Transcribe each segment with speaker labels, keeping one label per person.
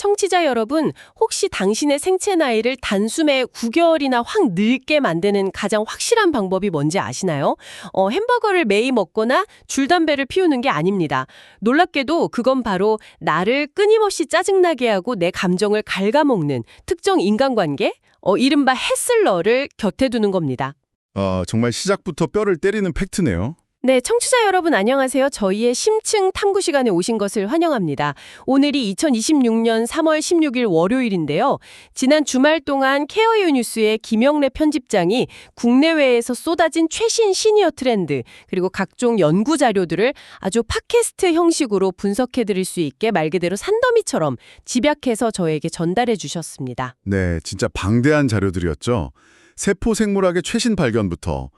Speaker 1: 청취자 여러분, 혹시 당신의 생체 나이를 단숨에 9개월이나 확 늙게 만드는 가장 확실한 방법이 뭔지 아시나요? 햄버거를 매일 먹거나 줄담배를 피우는 게 아닙니다. 놀랍게도 그건 바로 나를 끊임없이 짜증나게 하고 내 감정을 갉아먹는 특정 인간관계, 이른바 해슬러를 곁에 두는 겁니다.
Speaker 2: 정말 시작부터 뼈를 때리는 팩트네요.
Speaker 1: 네, 청취자 여러분 안녕하세요. 저희의 심층 탐구 시간에 오신 것을 환영합니다. 오늘이 2026년 3월 16일 월요일인데요. 지난 주말 동안 케어유 뉴스의 김영래 편집장이 국내외에서 쏟아진 최신 시니어 트렌드 그리고 각종 연구 자료들을 아주 팟캐스트 형식으로 분석해드릴 수 있게 말 그대로 산더미처럼 집약해서 저에게 전달해 주셨습니다.
Speaker 2: 네, 진짜 방대한 자료들이었죠. 세포 생물학의 최신 발견부터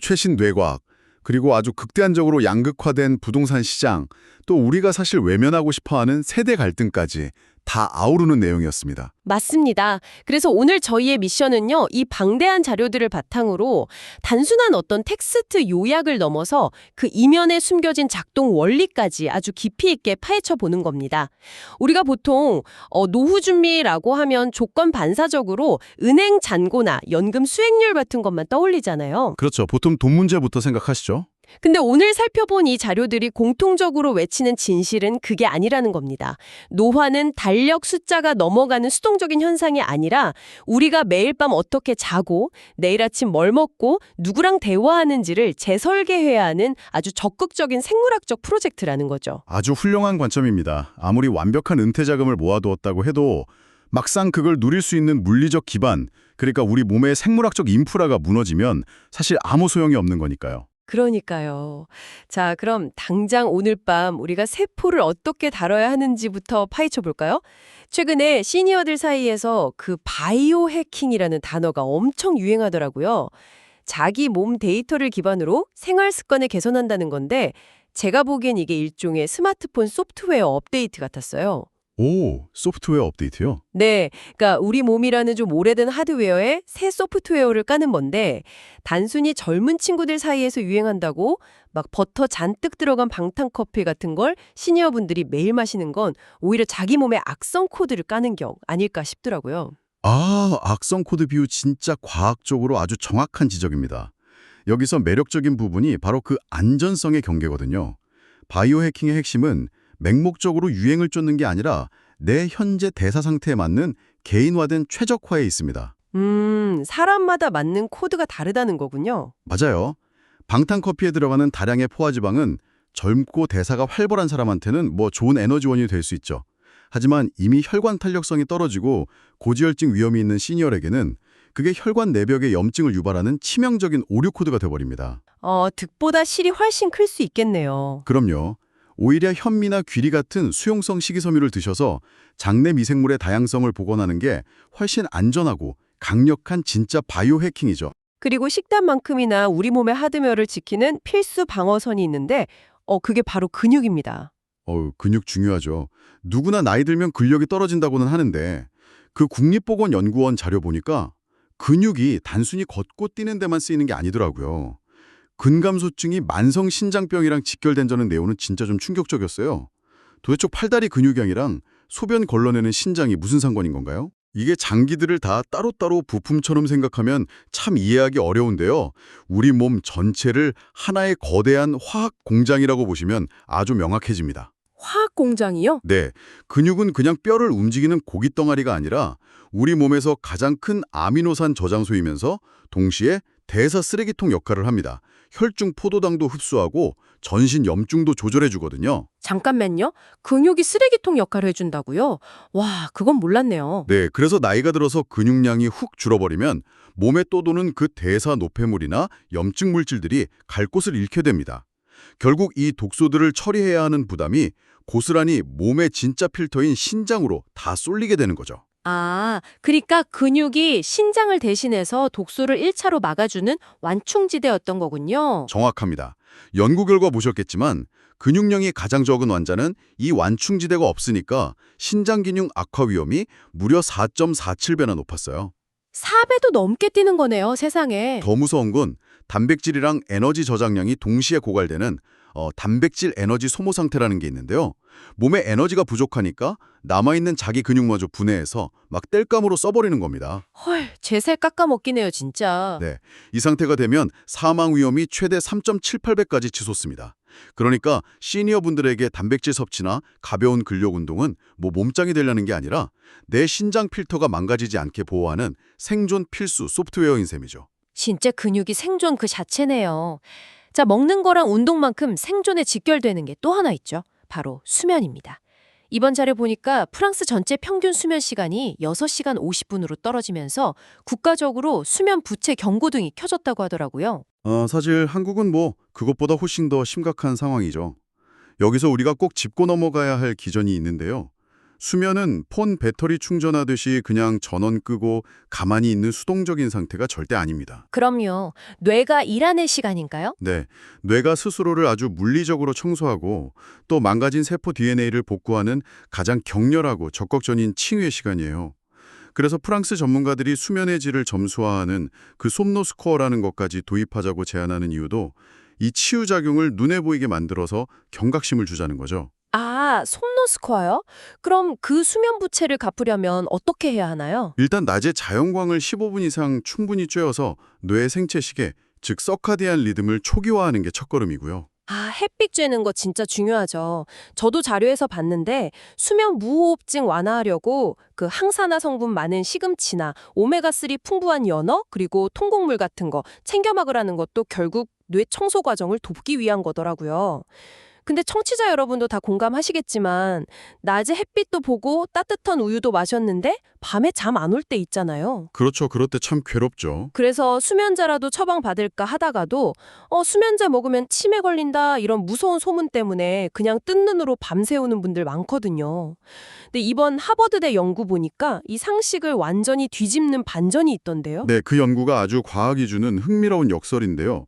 Speaker 2: 최신 뇌과학, 그리고 아주 극대한적으로 양극화된 부동산 시장, 또 우리가 사실 외면하고 싶어하는 세대 갈등까지 다 아우르는 내용이었습니다.
Speaker 1: 맞습니다. 그래서 오늘 저희의 미션은요, 이 방대한 자료들을 바탕으로 단순한 어떤 텍스트 요약을 넘어서 그 이면에 숨겨진 작동 원리까지 아주 깊이 있게 파헤쳐 보는 겁니다. 우리가 보통 노후 준비라고 하면 조건 반사적으로 은행 잔고나 연금 수익률 같은 것만 떠올리잖아요.
Speaker 2: 그렇죠. 보통 돈 문제부터 생각하시죠.
Speaker 1: 근데 오늘 살펴본 이 자료들이 공통적으로 외치는 진실은 그게 아니라는 겁니다. 노화는 달력 숫자가 넘어가는 수동적인 현상이 아니라 우리가 매일 밤 어떻게 자고 내일 아침 뭘 먹고 누구랑 대화하는지를 재설계해야 하는 아주 적극적인 생물학적 프로젝트라는 거죠.
Speaker 2: 아주 훌륭한 관점입니다. 아무리 완벽한 은퇴 자금을 모아두었다고 해도 막상 그걸 누릴 수 있는 물리적 기반, 그러니까 우리 몸의 생물학적 인프라가 무너지면 사실 아무 소용이 없는 거니까요.
Speaker 1: 그러니까요. 자, 그럼 당장 오늘 밤 우리가 세포를 어떻게 다뤄야 하는지부터 파헤쳐 볼까요? 최근에 시니어들 사이에서 그 바이오 해킹이라는 단어가 엄청 유행하더라고요. 자기 몸 데이터를 기반으로 생활 습관을 개선한다는 건데 제가 보기엔 이게 일종의 스마트폰 소프트웨어 업데이트 같았어요.
Speaker 2: 오, 소프트웨어 업데이트요?
Speaker 1: 네, 그러니까 우리 몸이라는 좀 오래된 하드웨어에 새 소프트웨어를 까는 건데 단순히 젊은 친구들 사이에서 유행한다고 막 버터 잔뜩 들어간 방탄커피 같은 걸 시니어분들이 매일 마시는 건 오히려 자기 몸에 악성 코드를 까는 경 아닐까 싶더라고요.
Speaker 2: 악성 코드 비유 진짜 과학적으로 아주 정확한 지적입니다. 여기서 매력적인 부분이 바로 그 안전성의 경계거든요. 바이오 해킹의 핵심은 맹목적으로 유행을 쫓는 게 아니라 내 현재 대사 상태에 맞는 개인화된 최적화에 있습니다.
Speaker 1: 사람마다 맞는 코드가 다르다는 거군요.
Speaker 2: 맞아요. 방탄커피에 들어가는 다량의 포화지방은 젊고 대사가 활발한 사람한테는 좋은 에너지원이 될 수 있죠. 하지만 이미 혈관 탄력성이 떨어지고 고지혈증 위험이 있는 시니어에게는 그게 혈관 내벽에 염증을 유발하는 치명적인 오류 코드가 돼버립니다.
Speaker 1: 득보다 실이 훨씬 클 수 있겠네요.
Speaker 2: 그럼요. 오히려 현미나 귀리 같은 수용성 식이섬유를 드셔서 장내 미생물의 다양성을 복원하는 게 훨씬 안전하고 강력한 진짜 바이오 해킹이죠.
Speaker 1: 그리고 식단만큼이나 우리 몸의 하드웨어를 지키는 필수 방어선이 있는데 그게 바로 근육입니다.
Speaker 2: 근육 중요하죠. 누구나 나이 들면 근력이 떨어진다고는 하는데 그 국립보건연구원 자료 보니까 근육이 단순히 걷고 뛰는 데만 쓰이는 게 아니더라고요. 근감소증이 만성 신장병이랑 직결된다는 내용은 진짜 좀 충격적이었어요. 도대체 팔다리 근육량이랑 소변 걸러내는 신장이 무슨 상관인 건가요? 이게 장기들을 다 따로따로 부품처럼 생각하면 참 이해하기 어려운데요. 우리 몸 전체를 하나의 거대한 화학 공장이라고 보시면 아주 명확해집니다.
Speaker 1: 화학 공장이요?
Speaker 2: 네, 근육은 그냥 뼈를 움직이는 고깃덩어리가 아니라 우리 몸에서 가장 큰 아미노산 저장소이면서 동시에 대사 쓰레기통 역할을 합니다. 혈중 포도당도 흡수하고 전신 염증도 조절해주거든요.
Speaker 1: 잠깐만요. 근육이 쓰레기통 역할을 해준다고요? 와, 그건 몰랐네요.
Speaker 2: 네, 그래서 나이가 들어서 근육량이 훅 줄어버리면 몸에 떠도는 그 대사 노폐물이나 염증 물질들이 갈 곳을 잃게 됩니다. 결국 이 독소들을 처리해야 하는 부담이 고스란히 몸의 진짜 필터인 신장으로 다 쏠리게 되는 거죠.
Speaker 1: 그러니까 근육이 신장을 대신해서 독소를 1차로 막아주는 완충지대였던 거군요.
Speaker 2: 정확합니다. 연구 결과 보셨겠지만 근육량이 가장 적은 환자는 이 완충지대가 없으니까 신장 기능 악화 위험이 무려 4.47배나 높았어요.
Speaker 1: 4배도 넘게 뛰는 거네요, 세상에.
Speaker 2: 더 무서운 건 단백질이랑 에너지 저장량이 동시에 고갈되는 단백질 에너지 소모 상태라는 게 있는데요. 몸에 에너지가 부족하니까 남아있는 자기 근육마저 분해해서 막 땔감으로 써버리는 겁니다.
Speaker 1: 헐, 제 살 깎아먹기네요, 진짜.
Speaker 2: 네, 이 상태가 되면 사망 위험이 최대 3.78배까지 치솟습니다. 그러니까 시니어 분들에게 단백질 섭취나 가벼운 근력 운동은 뭐 몸짱이 되려는 게 아니라 내 신장 필터가 망가지지 않게 보호하는 생존 필수 소프트웨어인 셈이죠.
Speaker 1: 진짜 근육이 생존 그 자체네요. 자, 먹는 거랑 운동만큼 생존에 직결되는 게 또 하나 있죠. 바로 수면입니다. 이번 자료 보니까 프랑스 전체 평균 수면 시간이 6시간 50분으로 떨어지면서 국가적으로 수면 부채 경고등이 켜졌다고 하더라고요.
Speaker 2: 사실 한국은 뭐 그것보다 훨씬 더 심각한 상황이죠. 여기서 우리가 꼭 짚고 넘어가야 할 기전이 있는데요. 수면은 폰 배터리 충전하듯이 그냥 전원 끄고 가만히 있는 수동적인 상태가 절대 아닙니다.
Speaker 1: 그럼요. 뇌가 일하는 시간인가요?
Speaker 2: 네, 뇌가 스스로를 아주 물리적으로 청소하고 또 망가진 세포 DNA를 복구하는 가장 격렬하고 적극적인 칭유의 시간이에요. 그래서 프랑스 전문가들이 수면의 질을 점수화하는 그 솜노 스코어라는 것까지 도입하자고 제안하는 이유도 이 치유작용을 눈에 보이게 만들어서 경각심을 주자는 거죠.
Speaker 1: 아, 솜노스코어요? 그럼 그 수면 부채를 갚으려면 어떻게 해야 하나요?
Speaker 2: 일단 낮에 자연광을 15분 이상 충분히 쬐어서 뇌의 생체 시계, 즉 서카디안 리듬을 초기화하는 게 첫걸음이고요.
Speaker 1: 아, 햇빛 쬐는 거 진짜 중요하죠. 저도 자료에서 봤는데 수면 무호흡증 완화하려고 그 항산화 성분 많은 시금치나 오메가3 풍부한 연어 그리고 통곡물 같은 거 챙겨 먹으라는 것도 결국 뇌 청소 과정을 돕기 위한 거더라고요. 근데 청취자 여러분도 다 공감하시겠지만 낮에 햇빛도 보고 따뜻한 우유도 마셨는데 밤에 잠 안 올 때 있잖아요.
Speaker 2: 그렇죠. 그럴 때 참 괴롭죠.
Speaker 1: 그래서 수면제라도 처방받을까 하다가도 수면제 먹으면 치매 걸린다 이런 무서운 소문 때문에 그냥 뜬 눈으로 밤새우는 분들 많거든요. 근데 이번 하버드대 연구 보니까 이 상식을 완전히 뒤집는 반전이 있던데요.
Speaker 2: 네, 그 연구가 아주 과학이 주는 흥미로운 역설인데요.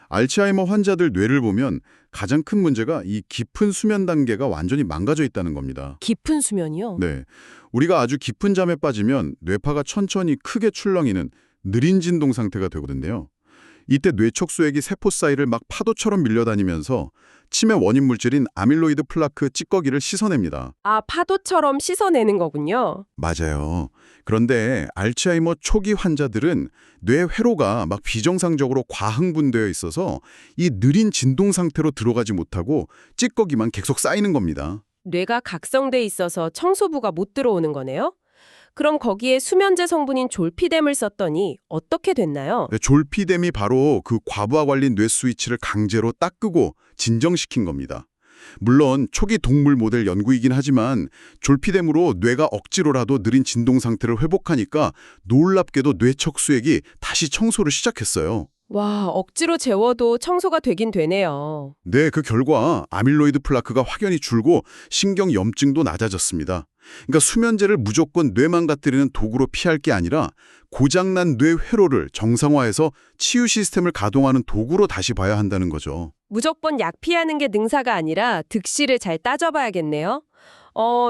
Speaker 2: 알츠하이머 환자들 뇌를 보면 가장 큰 문제가 이 깊은 수면 단계가 완전히 망가져 있다는 겁니다.
Speaker 1: 깊은 수면이요?
Speaker 2: 네, 우리가 아주 깊은 잠에 빠지면 뇌파가 천천히 크게 출렁이는 느린 진동 상태가 되거든요. 이때 뇌척수액이 세포 사이를 막 파도처럼 밀려다니면서 치매 원인 물질인 아밀로이드 플라크 찌꺼기를 씻어냅니다.
Speaker 1: 아, 파도처럼 씻어내는 거군요.
Speaker 2: 맞아요. 그런데 알츠하이머 초기 환자들은 뇌 회로가 막 비정상적으로 과흥분되어 있어서 이 느린 진동 상태로 들어가지 못하고 찌꺼기만 계속 쌓이는 겁니다.
Speaker 1: 뇌가 각성돼 있어서 청소부가 못 들어오는 거네요? 그럼 거기에 수면제 성분인 졸피뎀을 썼더니 어떻게 됐나요?
Speaker 2: 네, 졸피뎀이 바로 그 과부하 관리 뇌 스위치를 강제로 딱 끄고 진정시킨 겁니다. 물론 초기 동물 모델 연구이긴 하지만 졸피뎀으로 뇌가 억지로라도 느린 진동 상태를 회복하니까 놀랍게도 뇌척수액이 다시 청소를 시작했어요.
Speaker 1: 와, 억지로 재워도 청소가 되긴 되네요.
Speaker 2: 네, 그 결과 아밀로이드 플라크가 확연히 줄고 신경 염증도 낮아졌습니다. 그러니까 수면제를 무조건 뇌 망가뜨리는 도구로 피할 게 아니라 고장난 뇌 회로를 정상화해서 치유 시스템을 가동하는 도구로 다시 봐야 한다는 거죠.
Speaker 1: 무조건 약 피하는 게 능사가 아니라 득실을 잘 따져봐야겠네요.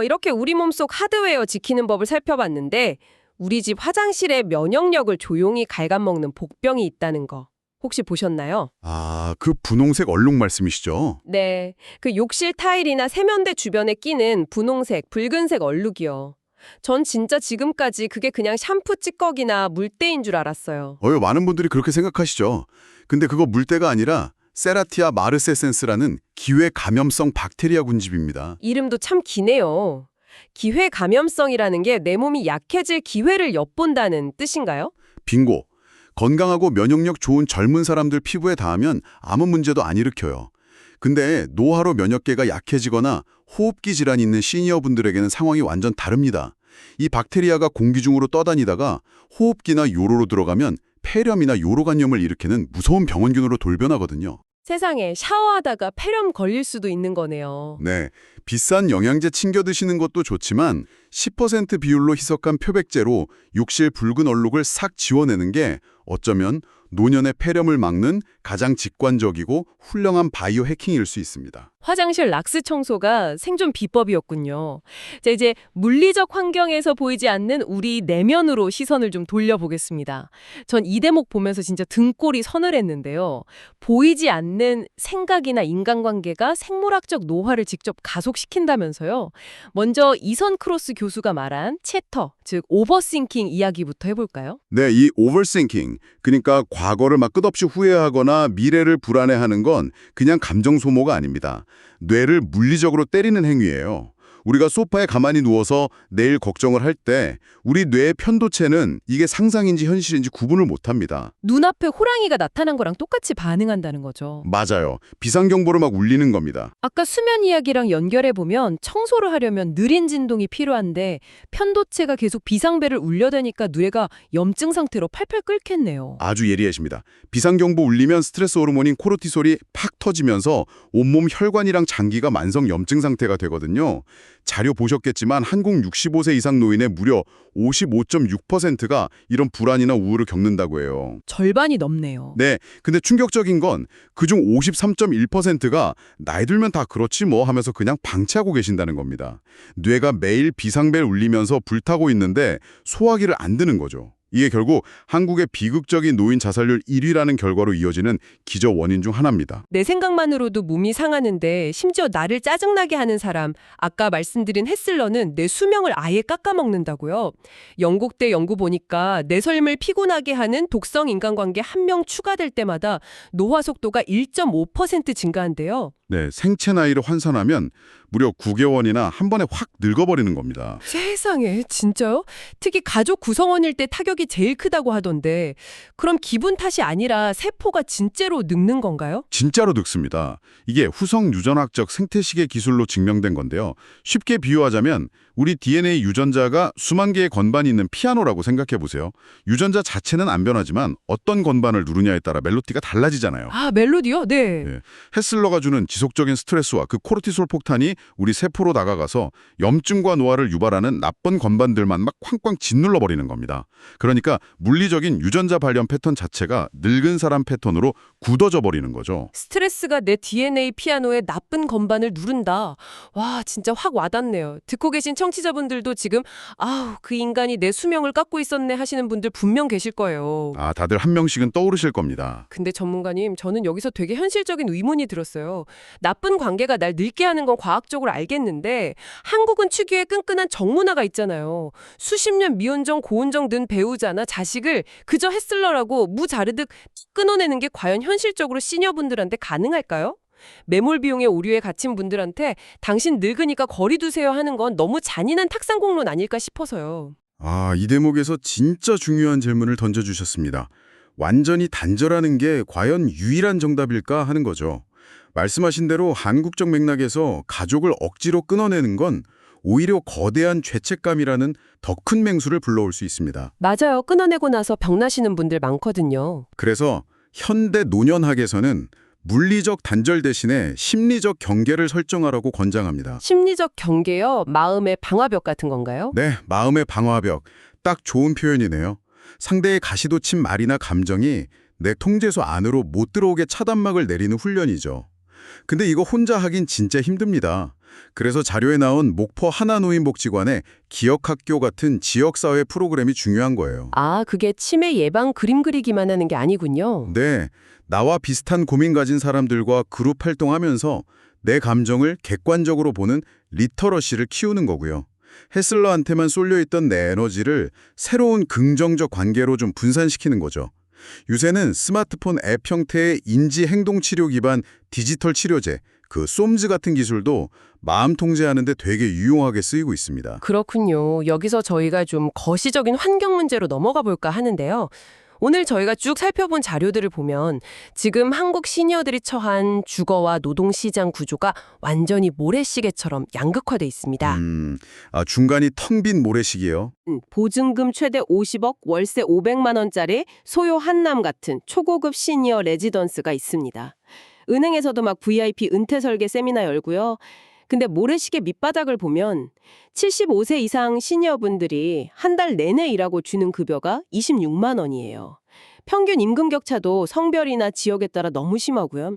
Speaker 1: 이렇게 우리 몸속 하드웨어 지키는 법을 살펴봤는데 우리 집 화장실에 면역력을 조용히 갉아먹는 복병이 있다는 거 혹시 보셨나요?
Speaker 2: 아, 그 분홍색 얼룩 말씀이시죠?
Speaker 1: 네, 그 욕실 타일이나 세면대 주변에 끼는 분홍색, 붉은색 얼룩이요. 전 진짜 지금까지 그게 그냥 샴푸 찌꺼기나 물때인 줄 알았어요.
Speaker 2: 많은 분들이 그렇게 생각하시죠. 근데 그거 물때가 아니라 세라티아 마르세센스라는 기회 감염성 박테리아 군집입니다.
Speaker 1: 이름도 참 기네요. 기회 감염성이라는 게 내 몸이 약해질 기회를 엿본다는 뜻인가요?
Speaker 2: 빙고. 건강하고 면역력 좋은 젊은 사람들 피부에 닿으면 아무 문제도 안 일으켜요. 근데 노화로 면역계가 약해지거나 호흡기 질환이 있는 시니어 분들에게는 상황이 완전 다릅니다. 이 박테리아가 공기 중으로 떠다니다가 호흡기나 요로로 들어가면 폐렴이나 요로간염을 일으키는 무서운 병원균으로 돌변하거든요.
Speaker 1: 세상에 샤워하다가 폐렴 걸릴 수도 있는 거네요.
Speaker 2: 네, 비싼 영양제 챙겨 드시는 것도 좋지만 10% 비율로 희석한 표백제로 욕실 붉은 얼룩을 싹 지워내는 게 어쩌면 노년의 폐렴을 막는 가장 직관적이고 훌륭한 바이오 해킹일 수 있습니다.
Speaker 1: 화장실 락스 청소가 생존 비법이었군요. 자, 이제 물리적 환경에서 보이지 않는 우리 내면으로 시선을 좀 돌려보겠습니다. 전 이 대목 보면서 진짜 등골이 서늘했는데요. 보이지 않는 생각이나 인간관계가 생물학적 노화를 직접 가속시킨다면서요. 먼저 이선 크로스 교수가 말한 채터, 즉 오버싱킹 이야기부터 해볼까요?
Speaker 2: 네, 이 오버싱킹, 그러니까 과거를 막 끝없이 후회하거나 미래를 불안해하는 건 그냥 감정 소모가 아닙니다. 뇌를 물리적으로 때리는 행위예요. 우리가 소파에 가만히 누워서 내일 걱정을 할 때 우리 뇌의 편도체는 이게 상상인지 현실인지 구분을 못합니다.
Speaker 1: 눈앞에 호랑이가 나타난 거랑 똑같이 반응한다는 거죠.
Speaker 2: 맞아요. 비상경보를 막 울리는 겁니다.
Speaker 1: 아까 수면 이야기랑 연결해보면 청소를 하려면 느린 진동이 필요한데 편도체가 계속 비상벨을 울려대니까 뇌가 염증 상태로 팔팔 끓겠네요.
Speaker 2: 아주 예리하십니다. 비상경보 울리면 스트레스 호르몬인 코르티솔이 팍 터지면서 온몸 혈관이랑 장기가 만성 염증 상태가 되거든요. 자료 보셨겠지만 한국 65세 이상 노인의 무려 55.6%가 이런 불안이나 우울을 겪는다고 해요.
Speaker 1: 절반이 넘네요.
Speaker 2: 네, 근데 충격적인 건 그중 53.1%가 나이 들면 다 그렇지 뭐 하면서 그냥 방치하고 계신다는 겁니다. 뇌가 매일 비상벨 울리면서 불타고 있는데 소화기를 안 드는 거죠. 이게 결국 한국의 비극적인 노인 자살률 1위라는 결과로 이어지는 기저 원인 중 하나입니다.
Speaker 1: 내 생각만으로도 몸이 상하는데 심지어 나를 짜증나게 하는 사람, 아까 말씀드린 헬슬러는 내 수명을 아예 깎아먹는다고요. 영국대 연구 보니까 내 삶을 피곤하게 하는 독성 인간관계 한 명 추가될 때마다 노화 속도가 1.5% 증가한대요.
Speaker 2: 네, 생체 나이를 환산하면 무려 9개월이나 한 번에 확 늙어버리는 겁니다.
Speaker 1: 세상에, 진짜요? 특히 가족 구성원일 때 타격이 제일 크다고 하던데 그럼 기분 탓이 아니라 세포가 진짜로 늙는 건가요?
Speaker 2: 진짜로 늙습니다. 이게 후성 유전학적 생태시계 기술로 증명된 건데요. 쉽게 비유하자면 우리 DNA 유전자가 수만 개의 건반이 있는 피아노라고 생각해 보세요. 유전자 자체는 안 변하지만 어떤 건반을 누르냐에 따라 멜로디가 달라지잖아요.
Speaker 1: 아, 멜로디요? 네.
Speaker 2: 네. 헬슬러가 주는 지속적인 스트레스와 그 코르티솔 폭탄이 우리 세포로 다가가서 염증과 노화를 유발하는 나쁜 건반들만 막 쾅쾅 짓눌러 버리는 겁니다. 그러니까 물리적인 유전자 발현 패턴 자체가 늙은 사람 패턴으로 굳어져 버리는 거죠.
Speaker 1: 스트레스가 내 DNA 피아노에 나쁜 건반을 누른다. 와, 진짜 확 와닿네요. 듣고 계신 청취자분들도 지금 아우, 그 인간이 내 수명을 깎고 있었네 하시는 분들 분명 계실 거예요.
Speaker 2: 아, 다들 한 명씩은 떠오르실 겁니다.
Speaker 1: 근데 전문가님, 저는 여기서 되게 현실적인 의문이 들었어요. 나쁜 관계가 날 늙게 하는 건 과학적으로 알겠는데 한국은 특유의 끈끈한 정문화가 있잖아요. 수십 년 미혼정 고혼정 든 배우자나 자식을 그저 햇슬러라고 무자르듯 끊어내는 게 과연 현실적으로 시니어분들한테 가능할까요? 매몰 비용에 오류에 갇힌 분들한테 당신 늙으니까 거리 두세요 하는 건 너무 잔인한 탁상공론 아닐까 싶어서요.
Speaker 2: 아, 이 대목에서 진짜 중요한 질문을 던져주셨습니다. 완전히 단절하는 게 과연 유일한 정답일까 하는 거죠. 말씀하신 대로 한국적 맥락에서 가족을 억지로 끊어내는 건 오히려 거대한 죄책감이라는 더 큰 맹수를 불러올 수 있습니다.
Speaker 1: 맞아요. 끊어내고 나서 병나시는 분들 많거든요.
Speaker 2: 그래서 현대 노년학에서는 물리적 단절 대신에 심리적 경계를 설정하라고 권장합니다.
Speaker 1: 심리적 경계요? 마음의 방화벽 같은 건가요?
Speaker 2: 네, 마음의 방화벽. 딱 좋은 표현이네요. 상대의 가시돋친 말이나 감정이 내 통제소 안으로 못 들어오게 차단막을 내리는 훈련이죠. 근데 이거 혼자 하긴 진짜 힘듭니다. 그래서 자료에 나온 목포 하나노인복지관의 기억학교 같은 지역사회 프로그램이 중요한 거예요.
Speaker 1: 아, 그게 치매 예방 그림 그리기만 하는 게 아니군요.
Speaker 2: 네, 나와 비슷한 고민 가진 사람들과 그룹 활동하면서 내 감정을 객관적으로 보는 리터러시를 키우는 거고요. 헬슬러한테만 쏠려있던 내 에너지를 새로운 긍정적 관계로 좀 분산시키는 거죠. 요새는 스마트폰 앱 형태의 인지-행동치료 기반 디지털 치료제, 그 솜즈 같은 기술도 마음 통제하는 데 되게 유용하게 쓰이고 있습니다.
Speaker 1: 그렇군요. 여기서 저희가 좀 거시적인 환경 문제로 넘어가 볼까 하는데요. 오늘 저희가 쭉 살펴본 자료들을 보면 지금 한국 시니어들이 처한 주거와 노동시장 구조가 완전히 모래시계처럼 양극화돼 있습니다.
Speaker 2: 중간이 텅 빈 모래시계요.
Speaker 1: 보증금 최대 50억, 월세 500만 원짜리 소요 한남 같은 초고급 시니어 레지던스가 있습니다. 은행에서도 막 VIP 은퇴 설계 세미나 열고요. 근데 모래시계 밑바닥을 보면 75세 이상 시니어분들이 한 달 내내 일하고 주는 급여가 26만 원이에요. 평균 임금 격차도 성별이나 지역에 따라 너무 심하고요.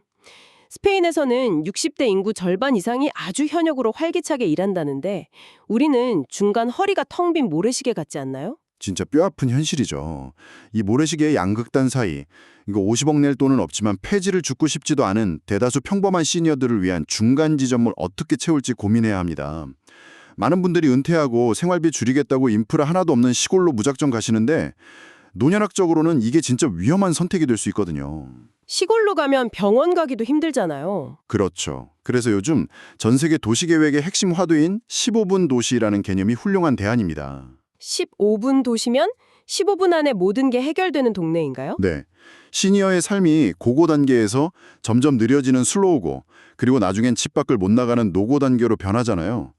Speaker 1: 스페인에서는 60대 인구 절반 이상이 아주 현역으로 활기차게 일한다는데 우리는 중간 허리가 텅 빈 모래시계 같지 않나요?
Speaker 3: 진짜 뼈아픈 현실이죠. 이 모래시계의 양극단 사이, 이거 50억 낼 돈은 없지만 폐지를 죽고 싶지도 않은 대다수 평범한 시니어들을 위한 중간 지점을 어떻게 채울지 고민해야 합니다. 많은 분들이 은퇴하고 생활비 줄이겠다고 인프라 하나도 없는 시골로 무작정 가시는데 노년학적으로는 이게 진짜 위험한 선택이 될 수 있거든요.
Speaker 1: 시골로 가면 병원 가기도 힘들잖아요.
Speaker 3: 그렇죠. 그래서 요즘 전 세계 도시계획의 핵심 화두인 15분 도시라는 개념이 훌륭한 대안입니다.
Speaker 1: 15분 도시면 15분 안에 모든 게 해결되는 동네인가요?
Speaker 3: 네. 시니어의 삶이 고고 단계에서 점점 느려지는 슬로우고, 그리고 나중엔 집 밖을 못 나가는 노고 단계로 변하잖아요.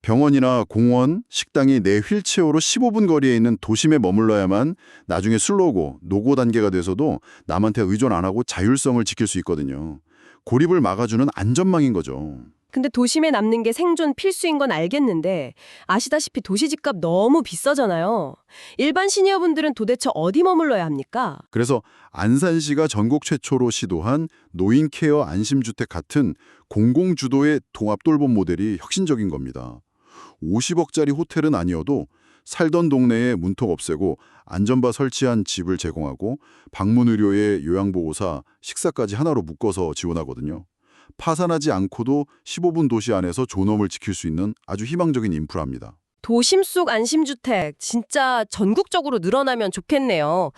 Speaker 3: 병원이나 공원, 식당이 내 휠체어로 15분 거리에 있는 도심에 머물러야만 나중에 슬로우고 노고 단계가 돼서도 남한테 의존 안 하고 자율성을 지킬 수 있거든요. 고립을 막아주는 안전망인 거죠.
Speaker 1: 근데 도심에 남는 게 생존 필수인 건 알겠는데 아시다시피 도시 집값 너무 비싸잖아요. 일반 시니어분들은 도대체 어디 머물러야 합니까?
Speaker 3: 그래서 안산시가 전국 최초로 시도한 노인 케어 안심주택 같은 공공주도의 통합돌봄 모델이 혁신적인 겁니다. 50억짜리 호텔은 아니어도 살던 동네에 문턱 없애고 안전바 설치한 집을 제공하고 방문의료에 요양보호사, 식사까지 하나로 묶어서 지원하거든요. 파산하지 않고도 15분 도시 안에서 존엄을 지킬 수 있는 아주 희망적인 인프라입니다.
Speaker 1: 도심 속 안심주택 진짜 전국적으로 늘어나면 좋겠네요.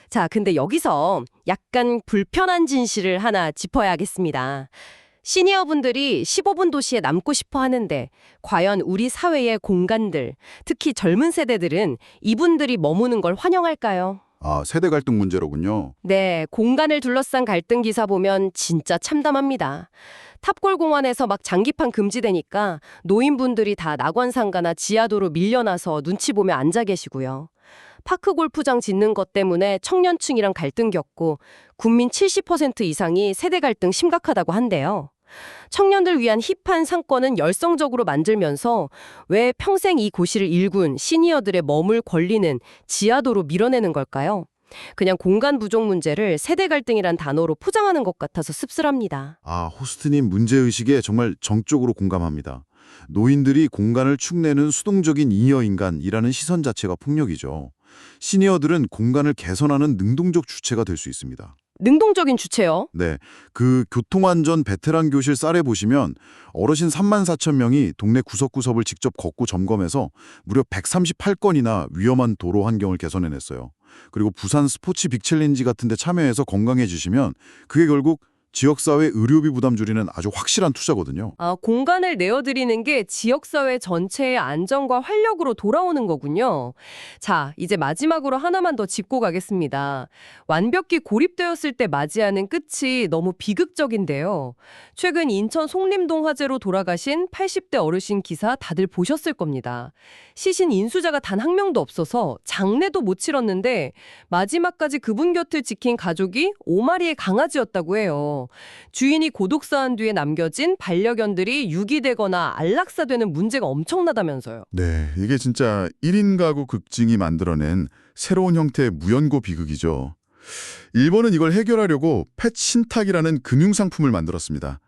Speaker 1: 자, 근데 여기서 약간 불편한 진실을 하나 짚어야겠습니다. 시니어분들이 15분 도시에 남고 싶어 하는데 과연 우리 사회의 공간들, 특히 젊은 세대들은 이분들이 머무는 걸 환영할까요?
Speaker 3: 아, 세대 갈등 문제로군요.
Speaker 1: 네, 공간을 둘러싼 갈등 기사 보면 진짜 참담합니다. 탑골공원에서 막 장기판 금지되니까 노인분들이 다 낙원상가나 지하도로 밀려나서 눈치 보며 앉아 계시고요. 파크 골프장 짓는 것 때문에 청년층이랑 갈등 겪고 국민 70% 이상이 세대 갈등 심각하다고 한대요. 청년들 위한 힙한 상권은 열성적으로 만들면서 왜 평생 이 고시를 일군 시니어들의 머물 권리는 지하도로 밀어내는 걸까요? 그냥 공간 부족 문제를 세대 갈등이란 단어로 포장하는 것 같아서 씁쓸합니다.
Speaker 3: 아, 호스트님 문제의식에 정말 정적으로 공감합니다. 노인들이 공간을 축내는 수동적인 잉여인간이라는 시선 자체가 폭력이죠. 시니어들은 공간을 개선하는 능동적 주체가 될 수 있습니다.
Speaker 1: 능동적인 주체요?
Speaker 3: 네, 그 교통안전 베테랑 교실 쌀에 보시면 어르신 34,000명이 동네 구석구석을 직접 걷고 점검해서 무려 138건이나 위험한 도로 환경을 개선해냈어요. 그리고 부산 스포츠 빅챌린지 같은 데 참여해서 건강해지시면 그게 결국 지역사회 의료비 부담 줄이는 아주 확실한 투자거든요.
Speaker 1: 공간을 내어드리는 게 지역사회 전체의 안정과 활력으로 돌아오는 거군요. 자, 이제 마지막으로 하나만 더 짚고 가겠습니다. 완벽히 고립되었을 때 맞이하는 끝이 너무 비극적인데요. 최근 인천 송림동 화재로 돌아가신 80대 어르신 기사 다들 보셨을 겁니다. 시신 인수자가 단 한 명도 없어서 장례도 못 치렀는데 마지막까지 그분 곁을 지킨 가족이 5마리의 강아지였다고 해요. 주인이 고독사한 뒤에 남겨진 반려견들이 유기되거나 안락사되는 문제가 엄청나다면서요.
Speaker 3: 네, 이게 진짜 1인 가구 급증이 만들어낸 새로운 형태의 무연고 비극이죠. 일본은 이걸 해결하려고 펫 신탁이라는 금융상품을 만들었습니다.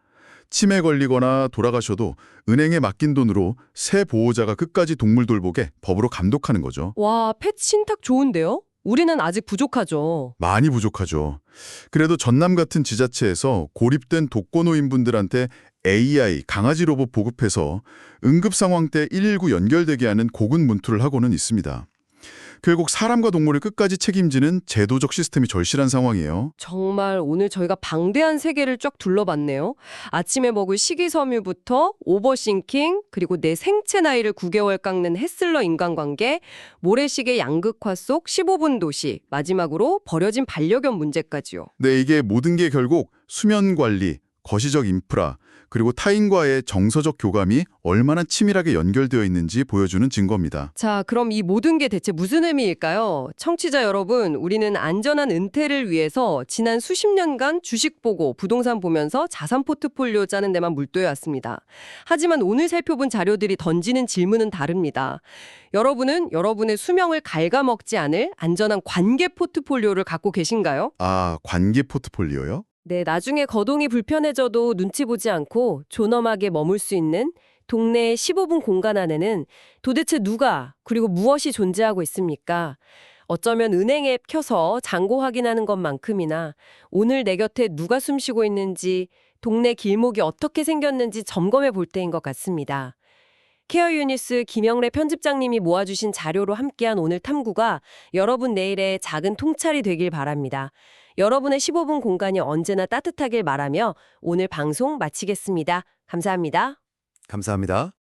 Speaker 3: 치매 걸리거나 돌아가셔도 은행에 맡긴 돈으로 새 보호자가 끝까지 동물 돌보게 법으로 감독하는 거죠.
Speaker 1: 와, 펫 신탁 좋은데요? 우리는 아직 부족하죠.
Speaker 3: 많이 부족하죠. 그래도 전남 같은 지자체에서 고립된 독거노인분들한테 AI, 강아지 로봇 보급해서 응급 상황 때 119 연결되게 하는 고군 문투를 하고는 있습니다. 결국 사람과 동물을 끝까지 책임지는 제도적 시스템이 절실한 상황이에요.
Speaker 1: 정말 오늘 저희가 방대한 세계를 쫙 둘러봤네요. 아침에 먹을 식이섬유부터 오버싱킹, 그리고 내 생체 나이를 9개월 깎는 햇슬러 인간관계, 모래시계 양극화 속 15분 도시, 마지막으로 버려진 반려견 문제까지요.
Speaker 3: 네, 이게 모든 게 결국 수면 관리, 거시적 인프라, 그리고 타인과의 정서적 교감이 얼마나 치밀하게 연결되어 있는지 보여주는 증거입니다.
Speaker 1: 자, 그럼 이 모든 게 대체 무슨 의미일까요? 청취자 여러분, 우리는 안전한 은퇴를 위해서 지난 수십 년간 주식 보고 부동산 보면서 자산 포트폴리오 짜는 데만 몰두해 왔습니다. 하지만 오늘 살펴본 자료들이 던지는 질문은 다릅니다. 여러분은 여러분의 수명을 갉아먹지 않을 안전한 관계 포트폴리오를 갖고 계신가요?
Speaker 3: 아, 관계 포트폴리오요?
Speaker 1: 네, 나중에 거동이 불편해져도 눈치 보지 않고 존엄하게 머물 수 있는 동네의 15분 공간 안에는 도대체 누가 그리고 무엇이 존재하고 있습니까? 어쩌면 은행 앱 켜서 잔고 확인하는 것만큼이나 오늘 내 곁에 누가 숨쉬고 있는지, 동네 길목이 어떻게 생겼는지 점검해 볼 때인 것 같습니다. 케어 유니스 김영래 편집장님이 모아주신 자료로 함께한 오늘 탐구가 여러분 내일의 작은 통찰이 되길 바랍니다. 여러분의 15분 공간이 언제나 따뜻하길 바라며 오늘 방송 마치겠습니다. 감사합니다.
Speaker 4: 감사합니다.